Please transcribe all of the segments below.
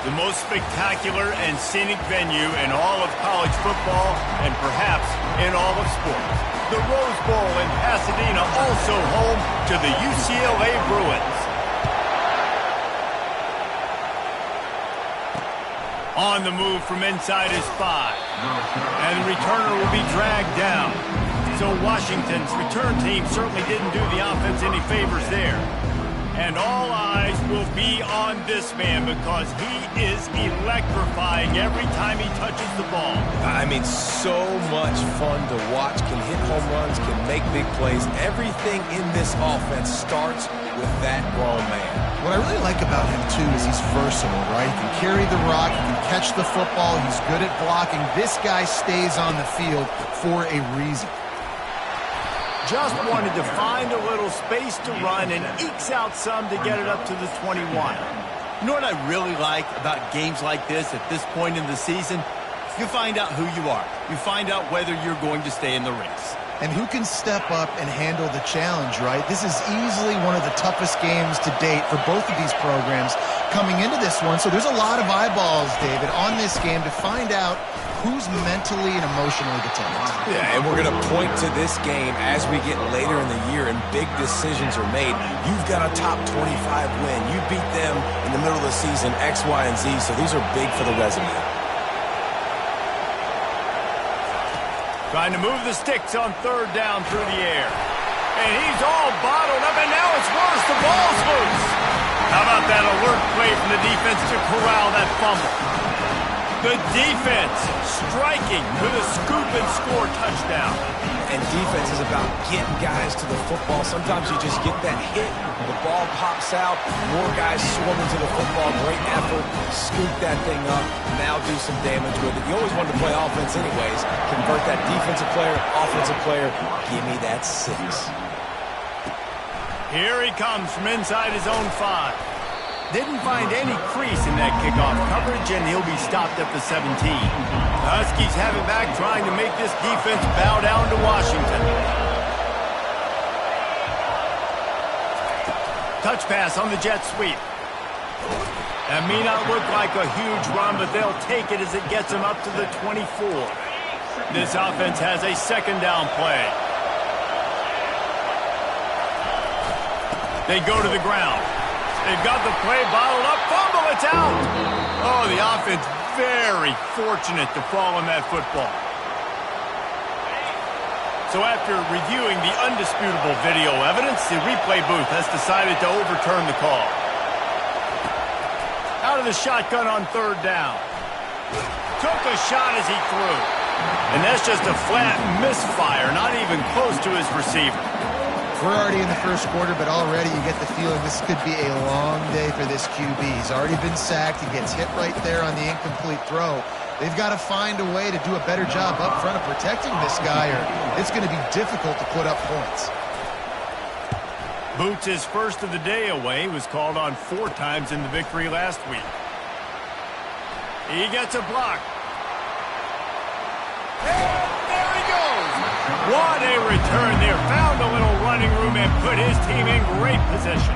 The most spectacular and scenic venue in all of college football and perhaps in all of sports. The Rose Bowl in Pasadena, also home to the UCLA Bruins. On the move from inside his 5. And the returner will be dragged down. So Washington's return team certainly didn't do the offense any favors there. And all eyes will be on this man because he is electrifying every time he touches the ball. I mean, so much fun to watch. Can hit home runs, can make big plays. Everything in this offense starts with that grown man. What I really like about him, too, is he's versatile, right? He can carry the rock, he can catch the football, he's good at blocking. This guy stays on the field for a reason. Just wanted to find a little space to run and ekes out some to get it up to the 21. You know what I really like about games like this at this point in the season? You find out who you are. You find out whether you're going to stay in the race. And who can step up and handle the challenge, right? This is easily one of the toughest games to date for both of these programs coming into this one. So there's a lot of eyeballs, David, on this game to find out who's mentally and emotionally the toughest. Yeah, and we're going to point to this game as we get later in the year and big decisions are made. You've got a top 25 win. You beat them in the middle of the season, X, Y, and Z, so these are big for the resume. Trying to move the sticks on 3rd down through the air. And he's all bottled up, and now it's worse. The ball's loose. How about that alert play from the defense to corral that fumble? The defense striking with a scoop and score touchdown. And defense is about getting guys to the football. Sometimes you just get that hit, the ball pops out, more guys swarming to the football. Great effort, scoop that thing up, now do some damage with it. You always wanted to play offense anyways. Convert that defensive player, offensive player, give me that 6. Here he comes from inside his own 5. Didn't find any crease in that kickoff coverage, and he'll be stopped at the 17. The Huskies have it back, trying to make this defense bow down to Washington. Touch pass on the jet sweep. That may not look like a huge run, but they'll take it as it gets them up to the 24. This offense has a 2nd down play. They go to the ground. They've got the play bottled up. Fumble, it's out. Oh, the offense very fortunate to fall on that football. So after reviewing the undisputable video evidence, the replay booth has decided to overturn the call. Out of the shotgun on 3rd down. Took a shot as he threw. And that's just a flat misfire, not even close to his receiver. We're already in the 1st quarter, but already you get the feeling this could be a long day for this QB. He's already been sacked. He gets hit right there on the incomplete throw. They've got to find a way to do a better job up front of protecting this guy, or it's going to be difficult to put up points. Boots' first of the day away was called on 4 times in the victory last week. He gets a block. And there he goes. What a return there. Found a little running room and put his team in great position.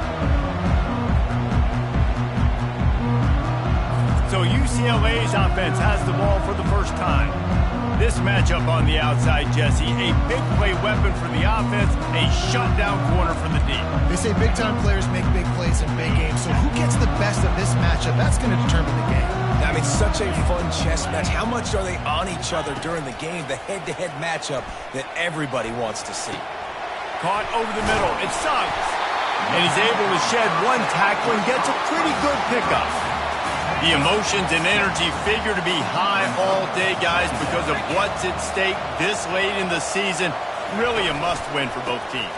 So UCLA's offense has the ball for the first time. This matchup on the outside, Jesse, a big play weapon for the offense, a shutdown corner for the D. They say big-time players make big plays in big games, so who gets the best of this matchup? That's going to determine the game. I mean, such a fun chess match. How much are they on each other during the game, the head-to-head matchup that everybody wants to see? Caught over the middle. It sucks. And he's able to shed one tackle and gets a pretty good pickup. The emotions and energy figure to be high all day, guys, because of what's at stake this late in the season. Really a must-win for both teams.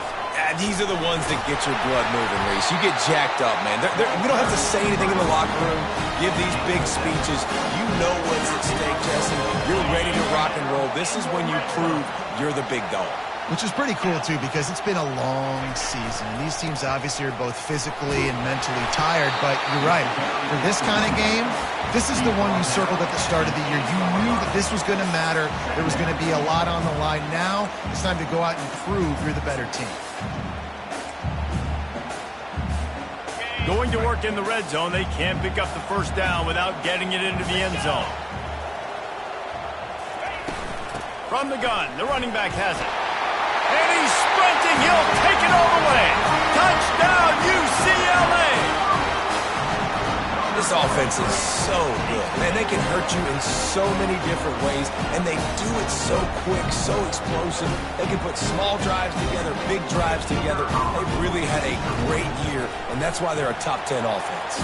These are the ones that get your blood moving, Reese. You get jacked up, man. We don't have to say anything in the locker room, give these big speeches. You know what's at stake, Jesse. You're ready to rock and roll. This is when you prove you're the big dog. Which is pretty cool, too, because it's been a long season. These teams obviously are both physically and mentally tired, but you're right. For this kind of game, this is the one you circled at the start of the year. You knew that this was going to matter. There was going to be a lot on the line. Now it's time to go out and prove you're the better team. Going to work in the red zone, they can't pick up the first down without getting it into the end zone. From the gun, the running back has it. And he's sprinting. He'll take it all the way. Touchdown, UCLA! This offense is so good. Man, they can hurt you in so many different ways, and they do it so quick, so explosive. They can put small drives together, big drives together. They've really had a great year, and that's why they're a top 10 offense.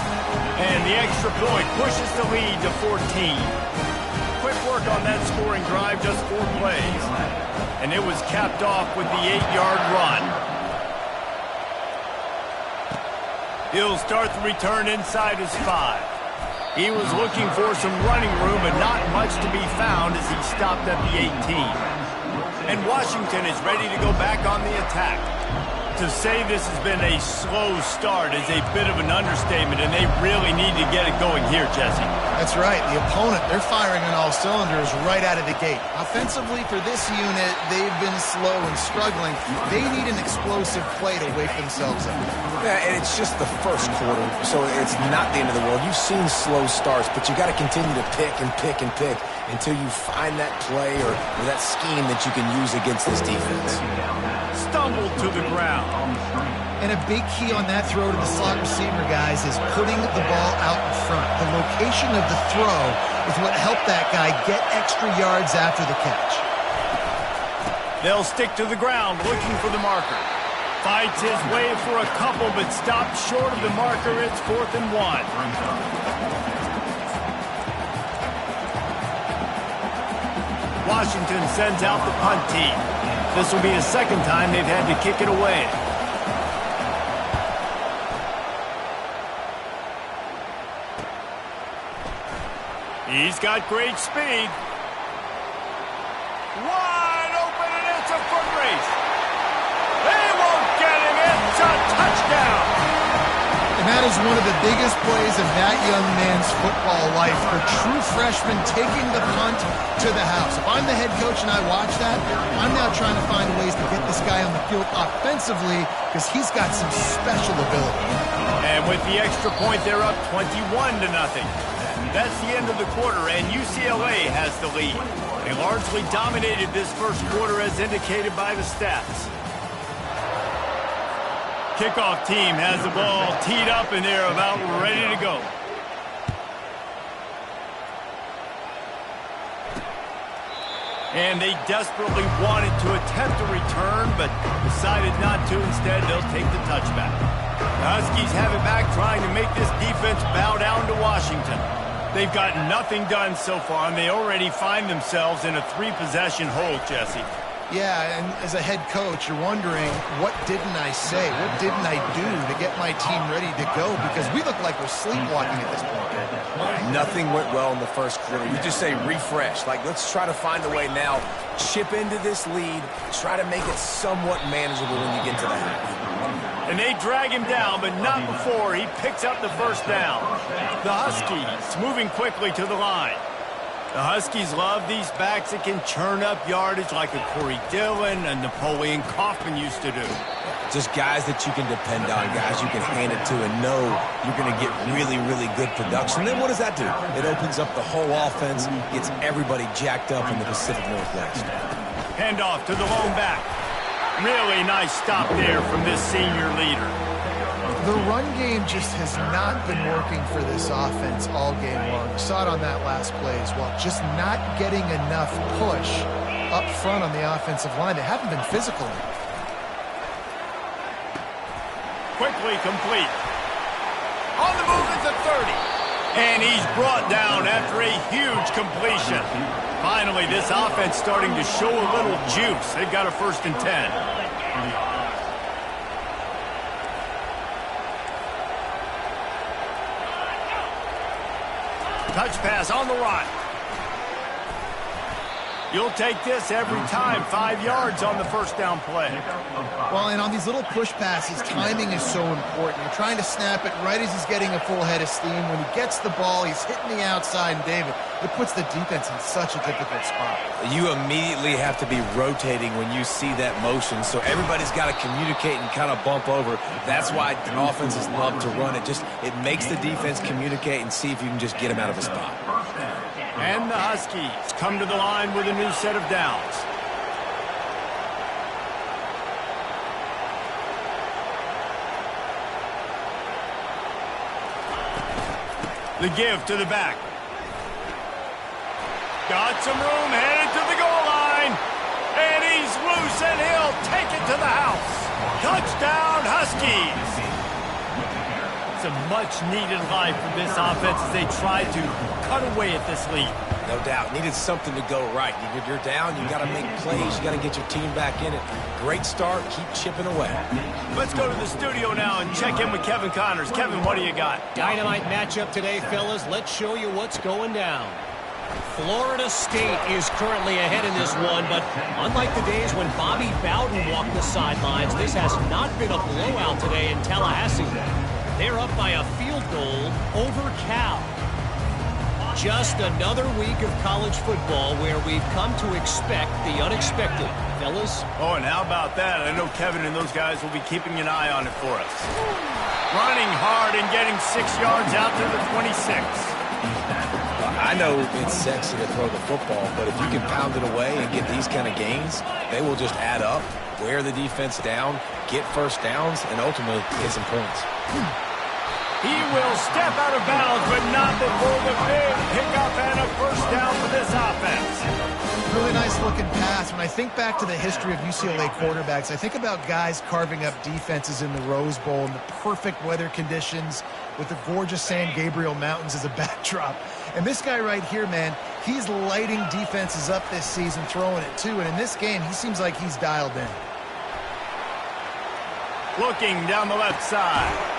And the extra point pushes the lead to 14. Quick work on that scoring drive, just 4 plays. And it was capped off with the 8-yard run. He'll start the return inside his 5. He was looking for some running room, but not much to be found as he stopped at the 18. And Washington is ready to go back on the attack. To say this has been a slow start is a bit of an understatement, and they really need to get it going here, Jesse. That's right. The opponent, they're firing on all cylinders right out of the gate. Offensively, for this unit, they've been slow and struggling. They need an explosive play to wake themselves up. Yeah, and it's just the first quarter, so it's not the end of the world. You've seen slow starts, but you got to continue to pick and pick and pick until you find that play or that scheme that you can use against this defense. Stumbled to the ground. And a big key on that throw to the slot receiver, guys, is putting the ball out in front. The location of the throw is what helped that guy get extra yards after the catch. They'll stick to the ground looking for the marker. Fights his way for a couple, but stopped short of the marker. It's 4th and 1. Washington sends out the punt team. This will be the second time they've had to kick it away. He's got great speed. Wide open, and it's a foot race. They won't get him. It's a touchdown. And that is one of the biggest plays of that young man's football life. A true freshman taking the punt to the house. If I'm the head coach and I watch that, I'm now trying to find ways to get this guy on the field offensively because he's got some special ability. And with the extra point, they're up 21-0. That's the end of the quarter, and UCLA has the lead. They largely dominated this first quarter as indicated by the stats. Kickoff team has the ball teed up, and they're about ready to go. And they desperately wanted to attempt a return, but decided not to. Instead, they'll take the touchback. The Huskies have it back, trying to make this defense bow down to Washington. They've got nothing done so far, and they already find themselves in a 3-possession hole, Jesse. Yeah, and as a head coach, you're wondering, what didn't I say? What didn't I do to get my team ready to go? Because we look like we're sleepwalking at this point. Nothing went well in the first quarter. You just say refresh. Like, let's try to find a way now. Chip into this lead. Try to make it somewhat manageable when you get to the half. And they drag him down, but not before he picks up the first down. The Huskies moving quickly to the line. The Huskies love these backs that can churn up yardage like a Corey Dillon and Napoleon Kaufman used to do. Just guys that you can depend on, guys you can hand it to and know you're going to get really, really good production. Then what does that do? It opens up the whole offense, gets everybody jacked up in the Pacific Northwest. Handoff to the lone back. Really nice stop there from this senior leader. The run game just has not been working for this offense all game long. We saw it on that last play as well. Just not getting enough push up front on the offensive line. They haven't been physical. Quickly complete. On the move at the 30. And he's brought down after a huge completion. Finally, this offense starting to show a little juice. They've got a 1st and 10. Touch pass on the run. You'll take this every time. 5 yards on the first down play. Well, and on these little push passes, timing is so important. You're trying to snap it right as he's getting a full head of steam. When he gets the ball, he's hitting the outside, and David, it puts the defense in such a difficult spot. You immediately have to be rotating when you see that motion, so everybody's got to communicate and kind of bump over. That's why the offenses love to run it. It makes the defense communicate and see if you can just get him out of a spot. And the Huskies come to the line with a new set of downs. The give to the back. Got some room, headed to the goal line. And he's loose, and he'll take it to the house. Touchdown, Huskies. It's a much-needed life for this offense as they try to cut away at this lead. No doubt. Needed something to go right. You're down. You got to make plays. You got to get your team back in it. Great start. Keep chipping away. Let's go to the studio now and check in with Kevin Connors. Kevin, what do you got? Dynamite matchup today, fellas. Let's show you what's going down. Florida State is currently ahead in this one, but unlike the days when Bobby Bowden walked the sidelines, this has not been a blowout today in Tallahassee. They're up by a field goal over Cal. Just another week of college football where we've come to expect the unexpected. Fellas? Oh, and how about that? I know Kevin and those guys will be keeping an eye on it for us. Running hard and getting 6 yards out to the 26. I know it's sexy to throw the football, but if you can pound it away and get these kind of gains, they will just add up, wear the defense down, get first downs, and ultimately get some points. He will step out of bounds, but not before the big pickup and a first down for this offense. Really nice looking pass. When I think back to the history of UCLA quarterbacks, I think about guys carving up defenses in the Rose Bowl in the perfect weather conditions with the gorgeous San Gabriel Mountains as a backdrop. And this guy right here, man, he's lighting defenses up this season, throwing it too. And in this game, he seems like he's dialed in. Looking down the left side.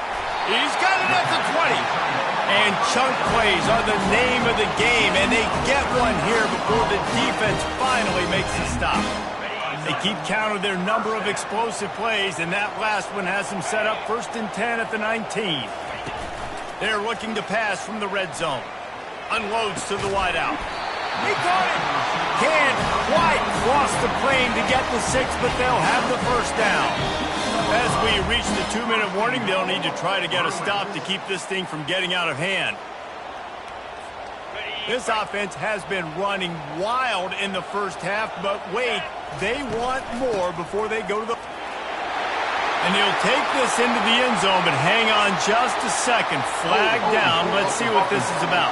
He's got it at the 20. And chunk plays are the name of the game, and they get one here before the defense finally makes the stop. They keep count of their number of explosive plays, and that last one has them set up 1st and 10 at the 19. They're looking to pass from the red zone. Unloads to the wideout. He got it. Can't quite cross the plane to get the 6, but they'll have the first down. As we reach the 2-minute warning, they'll need to try to get a stop to keep this thing from getting out of hand. This offense has been running wild in the first half, but wait, they want more before they go to the... And he'll take this into the end zone, but hang on just a second. Flag down. Let's see what this is about.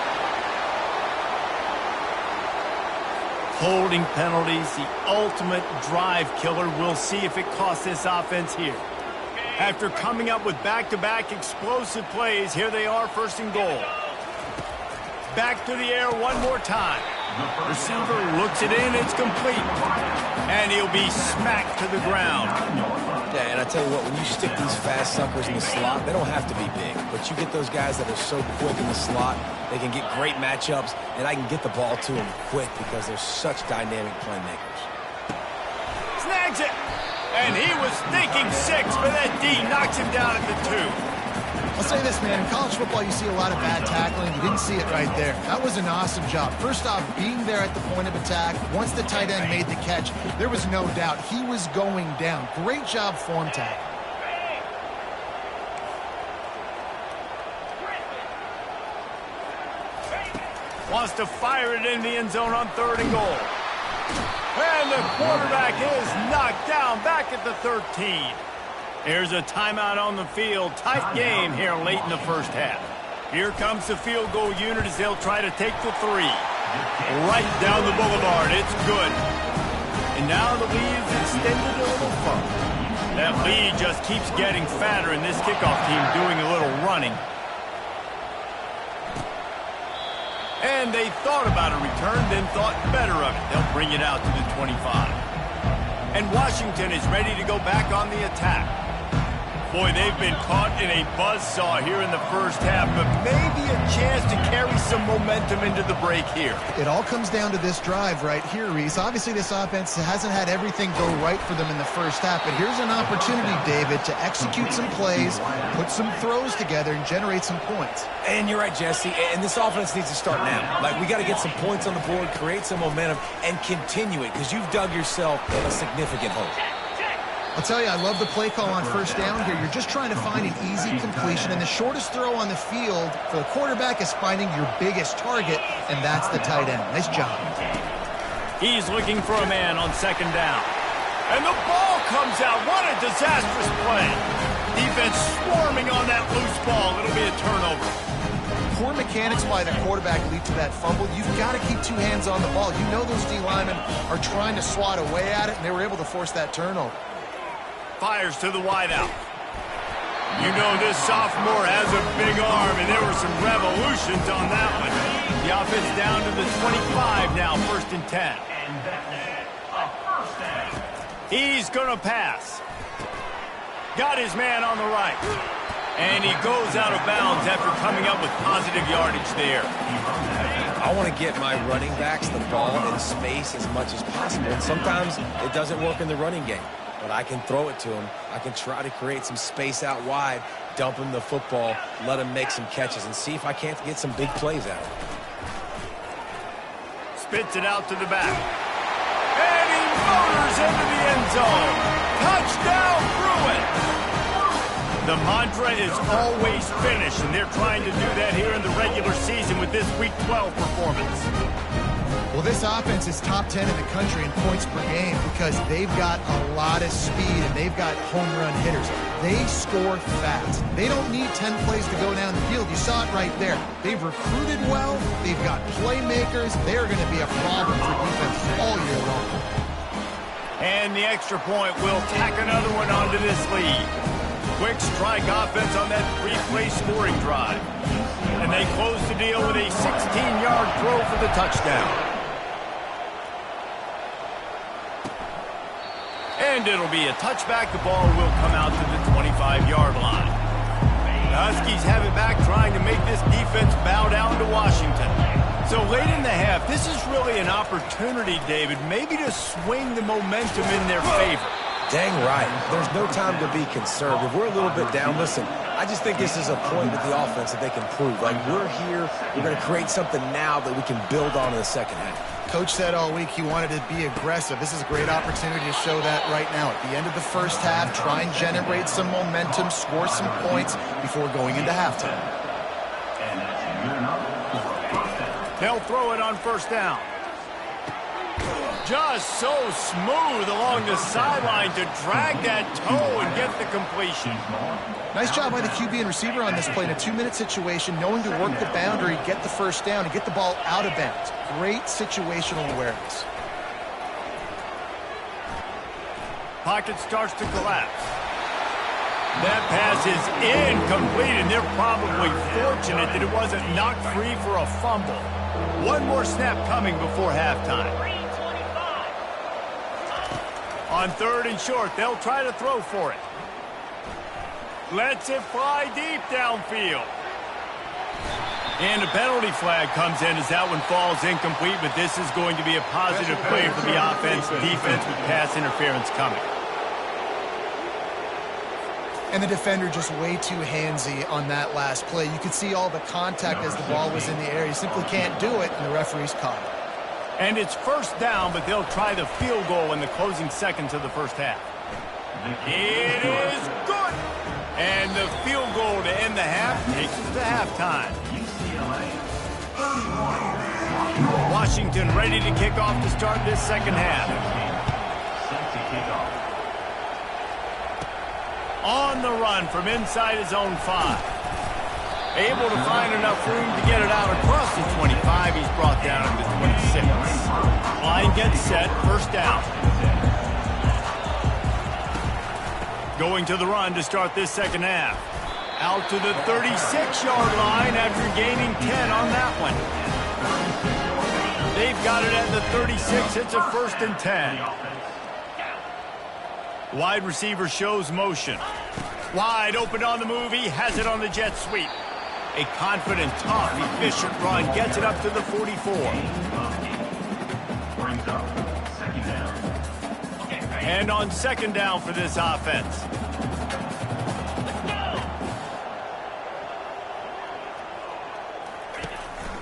Holding penalties, the ultimate drive killer. We'll see if it costs this offense here. After coming up with back-to-back explosive plays, here they are, 1st and goal. Back to the air one more time. Receiver looks it in, it's complete. And he'll be smacked to the ground. Yeah, and I tell you what, when you stick these fast suckers in the slot, they don't have to be big. But you get those guys that are so quick in the slot, they can get great matchups, and I can get the ball to them quick because they're such dynamic playmakers. Snags it! And he was thinking 6, but that D knocks him down at the 2. I'll say this, man. In college football, you see a lot of bad tackling. You didn't see it right there. That was an awesome job. First off, being there at the point of attack. Once the tight end made the catch, there was no doubt he was going down. Great job form tackling. Wants to fire it in the end zone on 3rd and goal. And the quarterback is knocked down back at the 13. Here's a timeout on the field. Tight game here late in the first half. Here comes the field goal unit as they'll try to take the 3. Right down the boulevard. It's good. And now the lead is extended a little further. That lead just keeps getting fatter, and this kickoff team doing a little running. And they thought about a return, then thought better of it. They'll bring it out to the 25. And Washington is ready to go back on the attack. Boy, they've been caught in a buzzsaw here in the first half, but maybe a chance to carry some momentum into the break here. It all comes down to this drive right here, Reese. Obviously, this offense hasn't had everything go right for them in the first half, but here's an opportunity, David, to execute some plays, put some throws together, and generate some points. And you're right, Jesse, and this offense needs to start now. Like, we got to get some points on the board, create some momentum, and continue it, because you've dug yourself a significant hole. I'll tell you, I love the play call on first down here. You're just trying to find an easy completion, and the shortest throw on the field for the quarterback is finding your biggest target, and that's the tight end. Nice job. He's looking for a man on second down. And the ball comes out. What a disastrous play. Defense swarming on that loose ball. It'll be a turnover. Poor mechanics by the quarterback lead to that fumble. You've got to keep two hands on the ball. You know those D linemen are trying to swat away at it, and they were able to force that turnover. Fires to the wideout. You know this sophomore has a big arm, and there were some revolutions on that one. The offense down to the 25 now, 1st and 10. He's going to pass. Got his man on the right. And he goes out of bounds after coming up with positive yardage there. I want to get my running backs the ball in space as much as possible. And sometimes it doesn't work in the running game. But I can throw it to him. I can try to create some space out wide, dump him the football, let him make some catches, and see if I can't get some big plays out of it. Spits it out to the back. And he motors into the end zone. Touchdown, Bruin! The mantra is always finish, and they're trying to do that here in the regular season with this Week 12 performance. Well, this offense is top 10 in the country in points per game because they've got a lot of speed and they've got home run hitters. They score fast. They don't need 10 plays to go down the field. You saw it right there. They've recruited well. They've got playmakers. They're going to be a problem for defense all year long. And the extra point will tack another one onto this lead. Quick strike offense on that 3-play scoring drive. And they close the deal with a 16-yard throw for the touchdown. And it'll be a touchback. The ball will come out to the 25-yard line. The Huskies have it back, trying to make this defense bow down to Washington. So late in the half, this is really an opportunity, David, maybe to swing the momentum in their favor. Dang right. There's no time to be conservative. We're a little bit down. Listen, I just think this is a point with the offense that they can prove. Like, we're here. We're going to create something now that we can build on in the second half. Coach said all week he wanted to be aggressive. This is a great opportunity to show that right now. At the end of the first half, try and generate some momentum, score some points before going into halftime. They'll throw it on first down. Just so smooth along the sideline to drag that toe and get the completion. Nice job by the QB and receiver on this play in a 2-minute situation, knowing to work the boundary, get the first down, and get the ball out of bounds. Great situational awareness. Pocket starts to collapse. That pass is incomplete, and they're probably fortunate that it wasn't knocked free for a fumble. One more snap coming before halftime. On 3rd and short, they'll try to throw for it. Lets it fly deep downfield. And a penalty flag comes in as that one falls incomplete, but this is going to be a positive play for the offense. Defense with pass interference coming. And the defender just way too handsy on that last play. You could see all the contact as the ball was in the air. You simply can't do it, and the referee's caught it. And it's first down, but they'll try the field goal in the closing seconds of the first half. It is good. And the field goal to end the half takes us to halftime. Washington ready to kick off to start this second half. On the run from inside his own 5. Able to find enough room to get it out across the 25. He's brought down to the 26. Line gets set. First down. Going to the run to start this second half. Out to the 36-yard line after gaining 10 on that one. They've got it at the 36. It's a 1st and 10. Wide receiver shows motion. Wide open on the move. He has it on the jet sweep. A confident, tough, efficient run gets it up to the 44. And on second down for this offense.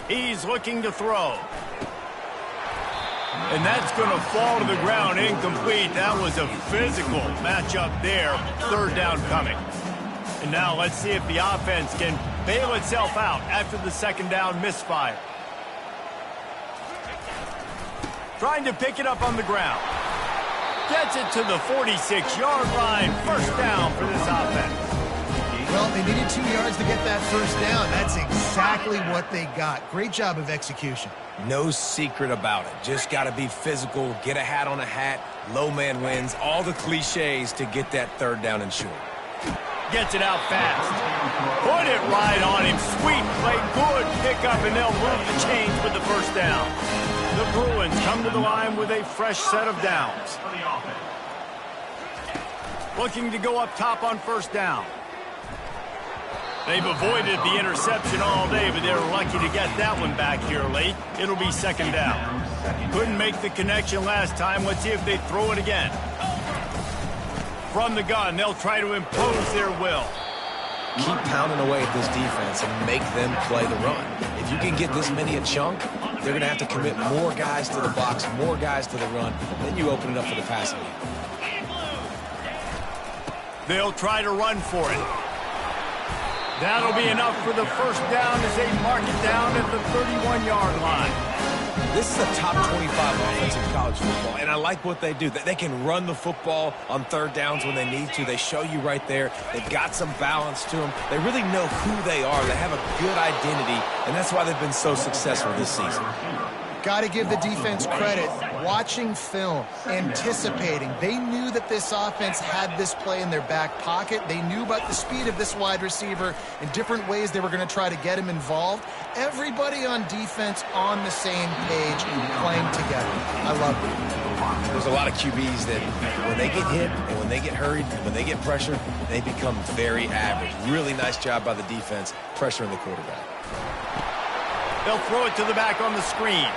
He's looking to throw. And that's going to fall to the ground incomplete. That was a physical matchup there. Third down coming. And now let's see if the offense can bail itself out after the second down misfire. Trying to pick it up on the ground. Gets it to the 46-yard line. First down for this offense. Well, they needed 2 yards to get that first down. That's exactly what they got. Great job of execution. No secret about it. Just got to be physical, get a hat on a hat, low man wins, all the cliches to get that third down and short. Gets it out fast. Put it right on him. Sweet play, good pickup, and they'll move the chains with the first down. The Bruins come to the line with a fresh set of downs. Looking to go up top on first down. They've avoided the interception all day, but they're lucky to get that one back here late. It'll be second down. Couldn't make the connection last time. Let's see if they throw it again. From the gun, they'll try to impose their will. Keep pounding away at this defense and make them play the run. If you can get this many a chunk, they're going to have to commit more guys to the box, more guys to the run. Then you open it up for the passing game. They'll try to run for it. That'll be enough for the first down as they mark it down at the 31-yard line. This is a top 25 offense in college football, and I like what they do. They can run the football on third downs when they need to. They show you right there. They've got some balance to them. They really know who they are. They have a good identity, and that's why they've been so successful this season. Got to give the defense credit. Watching film, anticipating. They knew that this offense had this play in their back pocket. They knew about the speed of this wide receiver in different ways they were going to try to get him involved. Everybody on defense on the same page, playing together. I love it. There's a lot of QBs that when they get hit and when they get hurried and when they get pressured, they become very average. Really nice job by the defense pressuring the quarterback. They'll throw it to the back on the screen.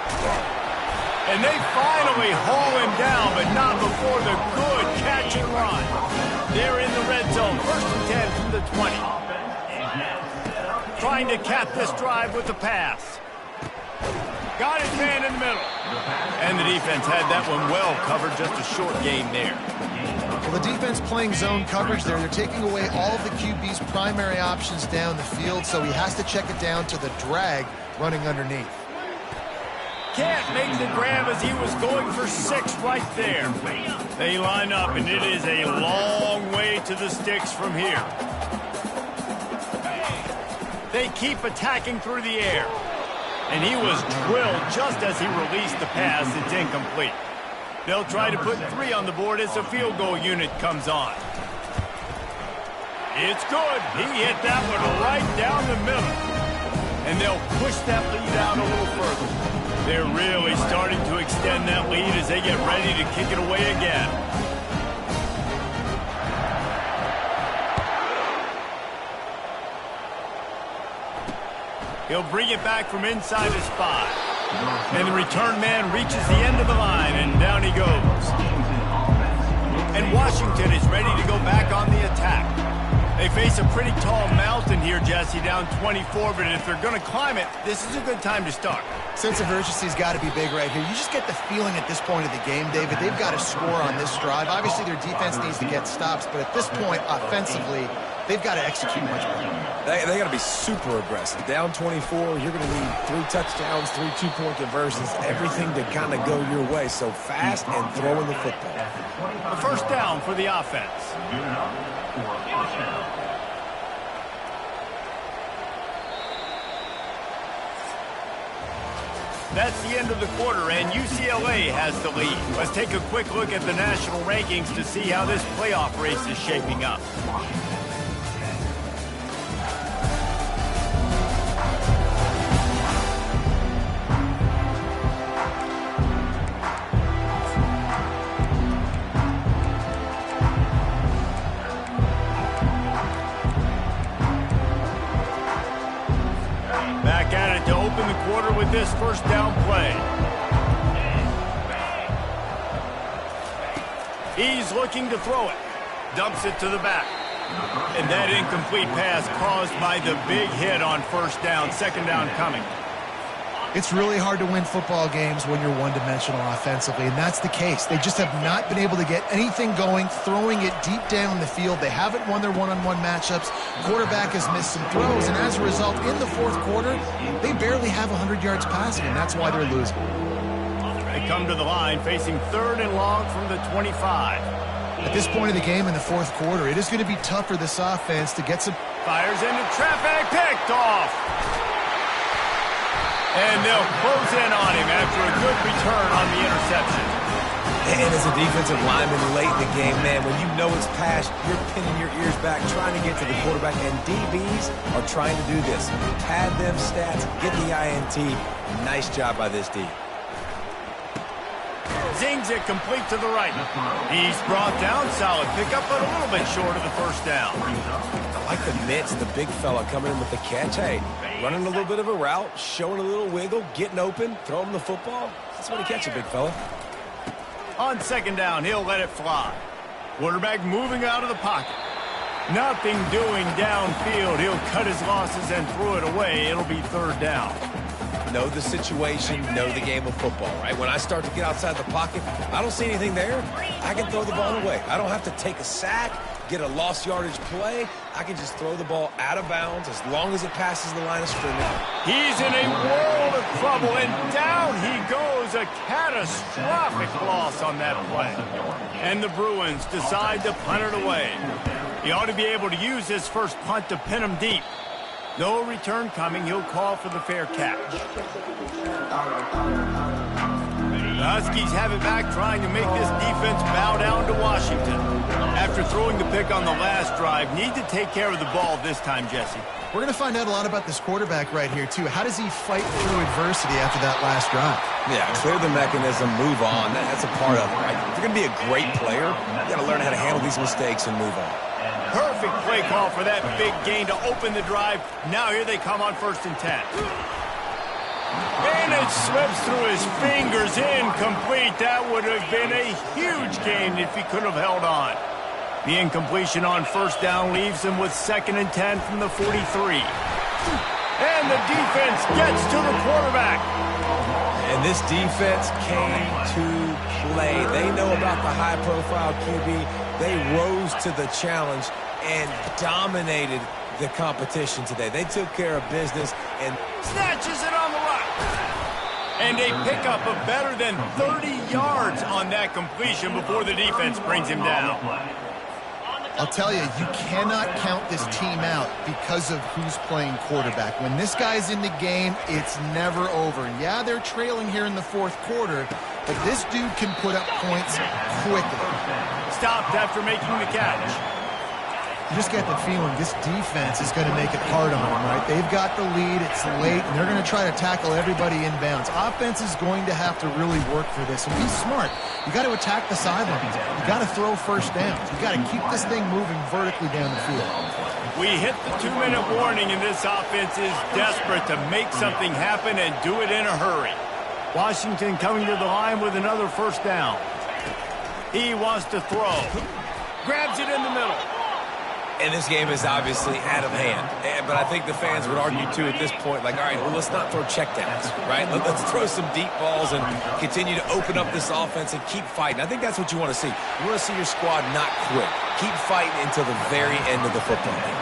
And they finally haul him down, but not before the good catch and run. They're in the red zone, first and 10 from the 20. Trying to cap this drive with the pass. Got his man in the middle. And the defense had that one well covered, just a short game there. Well, the defense playing zone coverage there. They're taking away all of the QB's primary options down the field, so he has to check it down to the drag running underneath. Can't make the grab as he was going for 6 right there. They line up, and it is a long way to the sticks from here. They keep attacking through the air. And he was drilled just as he released the pass. It's incomplete. They'll try to put 3 on the board as the field goal unit comes on. It's good. He hit that one right down the middle. And they'll push that lead out a little further. They're really starting to extend that lead as they get ready to kick it away again. He'll bring it back from inside his spot. And the return man reaches the end of the line, and down he goes. And Washington is ready to go back on the attack. They face a pretty tall mountain here, Jesse, down 24, but if they're going to climb it, this is a good time to start. Sense of urgency's got to be big right here. You just get the feeling at this point of the game, David, they've got to score on this drive. Obviously, their defense needs to get stops, but at this point, offensively, they've got to execute much better. They got to be super aggressive. Down 24, you're going to need 3 touchdowns, 3 two-point conversions, everything to kind of go your way. So fast and throwing the football. The first down for the offense. That's the end of the quarter, and UCLA has the lead. Let's take a quick look at the national rankings to see how this playoff race is shaping up. this first down play. He's looking to throw it. Dumps it to the back. And that incomplete pass caused by the big hit on first down. Second down coming. It's really hard to win football games when you're one-dimensional offensively, and that's the case. They just have not been able to get anything going, throwing it deep down the field. They haven't won their one-on-one matchups. Quarterback has missed some throws, and as a result, in the fourth quarter, they barely have 100 yards passing, and that's why they're losing. They come to the line facing third and long from the 25. At this point of the game in the fourth quarter, it is going to be tough for this offense to get some... Fires into traffic, picked off. And they'll close in on him after a good return on the interception. And as a defensive lineman late in the game, man, when you know it's past, you're pinning your ears back, trying to get to the quarterback, and DBs are trying to do this. Pad them stats, get the INT. Nice job by this D. Zings it complete to the right. He's brought down, solid pickup, but a little bit short of the first down. I like the mitts, the big fella coming in with the catch. Hey, running a little bit of a route, showing a little wiggle, getting open, throw him the football. That's when he catch it, big fella. On second down, he'll let it fly. Quarterback moving out of the pocket. Nothing doing downfield. He'll cut his losses and throw it away. It'll be third down. Know the situation, know the game of football, right? When I start to get outside the pocket, I don't see anything there. I can throw the ball away. I don't have to take a sack, get a lost yardage play. I can just throw the ball out of bounds as long as it passes the line of scrimmage. He's in a world of trouble, and down he goes. A catastrophic loss on that play. And the Bruins decide to punt it away. He ought to be able to use his first punt to pin him deep. No return coming. He'll call for the fair catch. The Huskies have it back, trying to make this defense bow down to Washington. After throwing the pick on the last drive, need to take care of the ball this time, Jesse. We're going to find out a lot about this quarterback right here, too. How does he fight through adversity after that last drive? Yeah, clear the mechanism, move on. That's a part of it, right? If you're going to be a great player, you got to learn how to handle these mistakes and move on. Perfect play call for that big gain to open the drive. Now here they come on 1st and 10. And it slips through his fingers, incomplete. That would have been a huge gain if he could have held on. The incompletion on first down leaves him with 2nd and 10 from the 43. And the defense gets to the quarterback. And this defense came to play. They know about the high-profile QB. They rose to the challenge and dominated the competition today. They took care of business and snatches it on the run. And a pickup of better than 30 yards on that completion before the defense brings him down. I'll tell you, you cannot count this team out because of who's playing quarterback. When this guy's in the game, it's never over. Yeah, they're trailing here in the fourth quarter, but this dude can put up points quickly. Stopped after making the catch. You just get the feeling this defense is going to make it hard on them, right? They've got the lead, it's late, and they're going to try to tackle everybody inbounds. Offense is going to have to really work for this, and be smart. You got to attack the sidelines. You got to throw first downs. You got to keep this thing moving vertically down the field. We hit the 2-minute warning, and this offense is desperate to make something happen and do it in a hurry. Washington coming to the line with another first down. He wants to throw. Grabs it in the middle. And this game is obviously out of hand. But I think the fans would argue, too, at this point, like, all right, well, let's not throw checkdowns, right? Let's throw some deep balls and continue to open up this offense and keep fighting. I think that's what you want to see. You want to see your squad not quit. Keep fighting until the very end of the football game.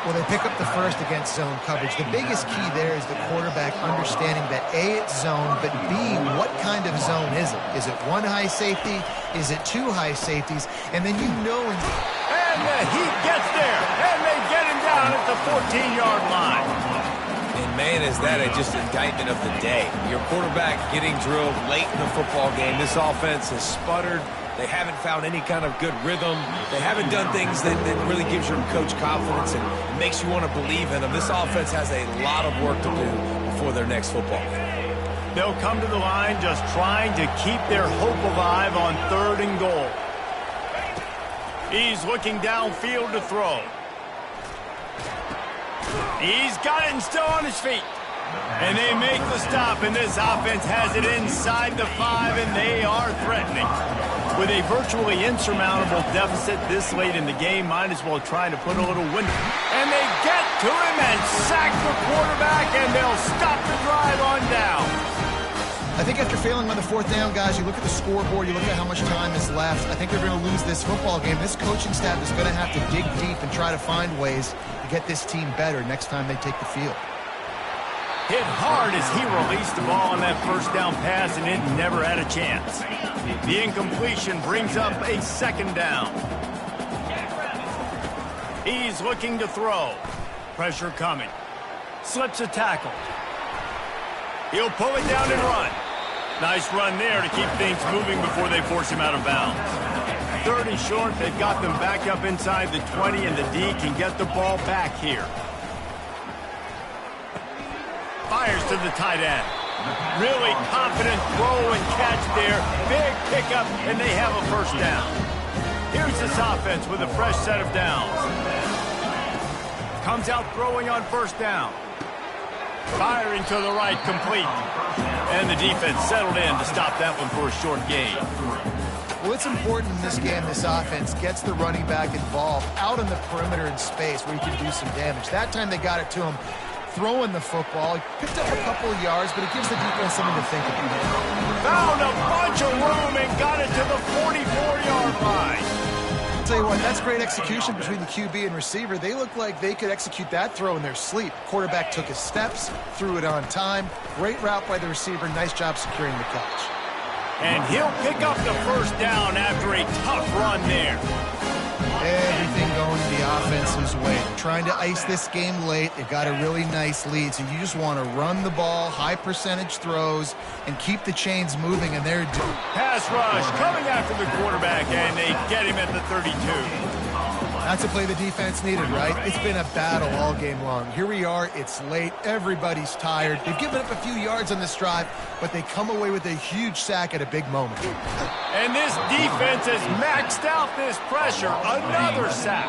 Well, they pick up the first against zone coverage. The biggest key there is the quarterback understanding that A, it's zone, but B, what kind of zone is it? Is it one high safety? Is it two high safeties? And then you know... And the heat gets there, and they get him down at the 14-yard line. And, man, is that just indictment of the day. Your quarterback getting drilled late in the football game. This offense has sputtered. They haven't found any kind of good rhythm. They haven't done things that really gives your coach confidence and makes you want to believe in them. This offense has a lot of work to do before their next football game. They'll come to the line just trying to keep their hope alive on 3rd and goal. He's looking downfield to throw. He's got it and still on his feet. And they make the stop, and this offense has it inside the 5, and they are threatening. With a virtually insurmountable deficit this late in the game, might as well try to put a little wind. And they get to him and sack the quarterback, and they'll stop the drive on down. I think after failing on the 4th down, guys, you look at the scoreboard, you look at how much time is left. I think they're going to lose this football game. This coaching staff is going to have to dig deep and try to find ways to get this team better next time they take the field. Hit hard as he released the ball on that 1st down pass, and it never had a chance. The incompletion brings up a 2nd down. He's looking to throw. Pressure coming. Slips a tackle. He'll pull it down and run. Nice run there to keep things moving before they force him out of bounds. 3rd and short, they've got them back up inside the 20, and the D can get the ball back here. Fires to the tight end. Really confident throw and catch there. Big pickup, and they have a 1st down. Here's this offense with a fresh set of downs. Comes out throwing on 1st down. Firing to the right, complete. And the defense settled in to stop that one for a short gain. Well, it's important in this game this offense gets the running back involved out on the perimeter in space where he can do some damage. That time they got it to him throwing the football. He picked up a couple of yards, but it gives the defense something to think about. Found a bunch of room and got it to the 44-yard line. I'll tell you what, that's great execution between the QB and receiver. They look like they could execute that throw in their sleep. Quarterback took his steps, threw it on time. Great route by the receiver. Nice job securing the catch. And he'll pick up the 1st down after a tough run there. Everything going the offense's way. Trying to ice this game late. They've got a really nice lead, so you just want to run the ball, high percentage throws, and keep the chains moving, and they're doing. Pass rush coming after the quarterback, and they get him at the 32. That's a play the defense needed, right? It's been a battle all game long. Here we are. It's late. Everybody's tired. They've given up a few yards on this drive, but they come away with a huge sack at a big moment. And this defense has maxed out this pressure. Another sack.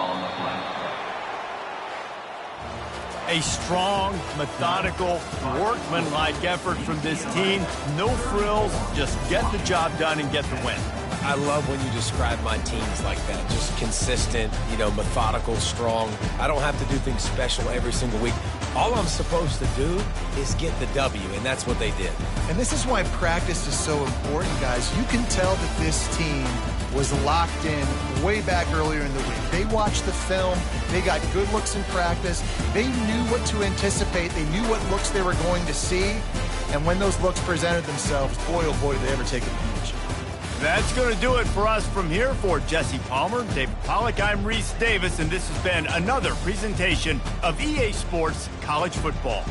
A strong, methodical, workmanlike effort from this team. No frills, just get the job done and get the win. I love when you describe my teams like that. Just consistent, methodical, strong. I don't have to do things special every single week. All I'm supposed to do is get the W, and that's what they did. And this is why practice is so important, guys. You can tell that this team was locked in way back earlier in the week. They watched the film. They got good looks in practice. They knew what to anticipate. They knew what looks they were going to see. And when those looks presented themselves, boy, oh boy, did they ever take advantage. That's going to do it for us from here. For Jesse Palmer, David Pollack, I'm Reese Davis, and this has been another presentation of EA Sports College Football.